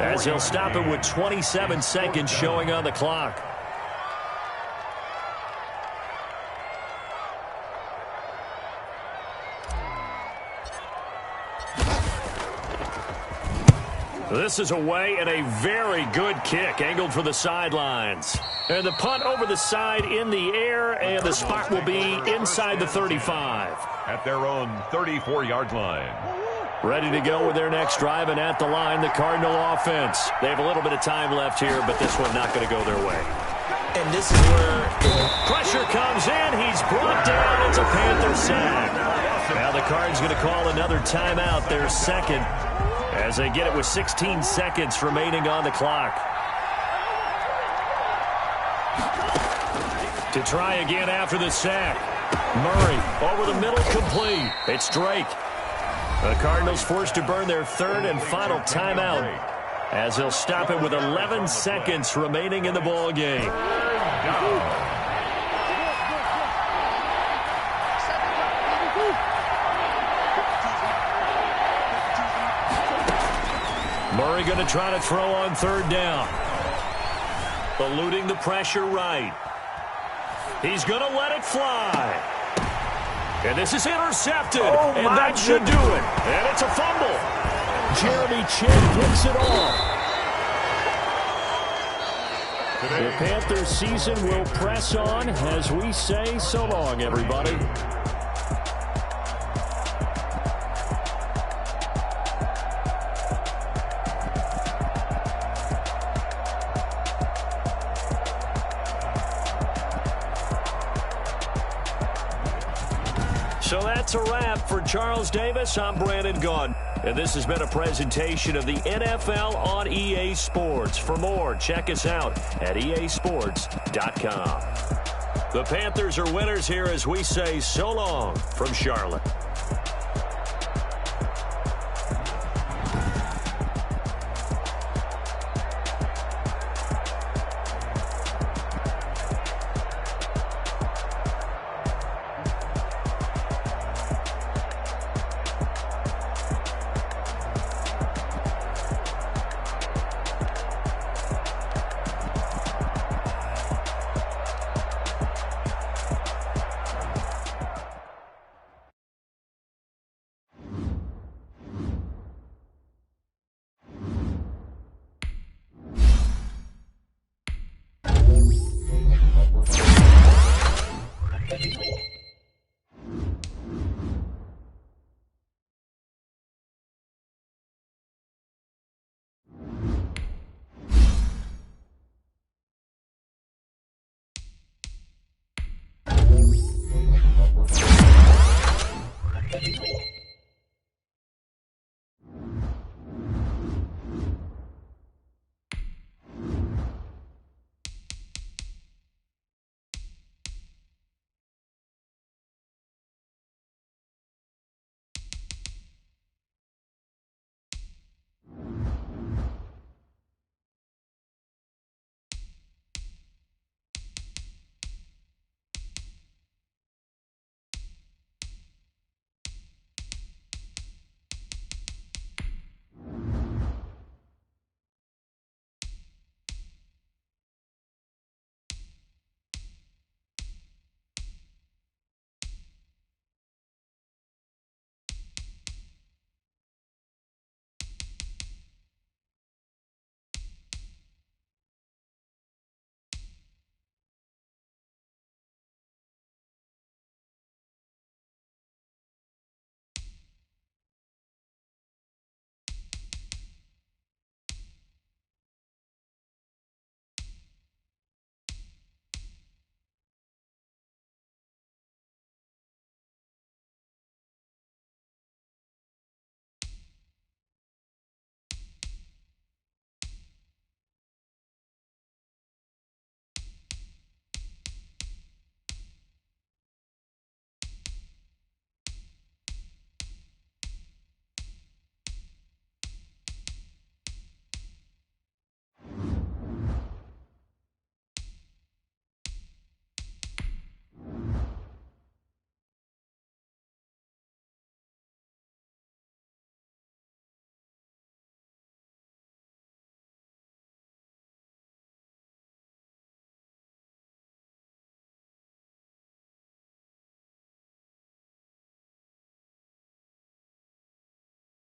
as he'll stop it with 27 seconds showing on the clock. This is away and a very good kick angled for the sidelines. And the punt over the side in the air, and the spot will be inside the 35.
At their own 34-yard line.
Ready to go with their next drive, and at the line, the Cardinal offense. They have a little bit of time left here, but this one not going to go their way.
And this is where
pressure comes in. He's brought down. It's a Panther sack. Now the Cards going to call another timeout, their second, as they get it with 16 seconds remaining on the clock. To try again after the sack. Murray over the middle, complete. It's Drake. The Cardinals forced to burn their 3rd and final timeout as he'll stop it with 11 seconds remaining in the ball game. Murray going to try to throw on third down. Eluding the pressure right. He's going to let it fly. And this is intercepted. And that should do it. And it's a fumble.
Jeremy Chin picks it off. The Panthers season will press on as we say so long, everybody.
So that's a wrap for Charles Davis. I'm Brandon Gaudin. And this has been a presentation of the NFL on EA Sports. For more, check us out at easports.com. The Panthers are winners here as we say so long from Charlotte.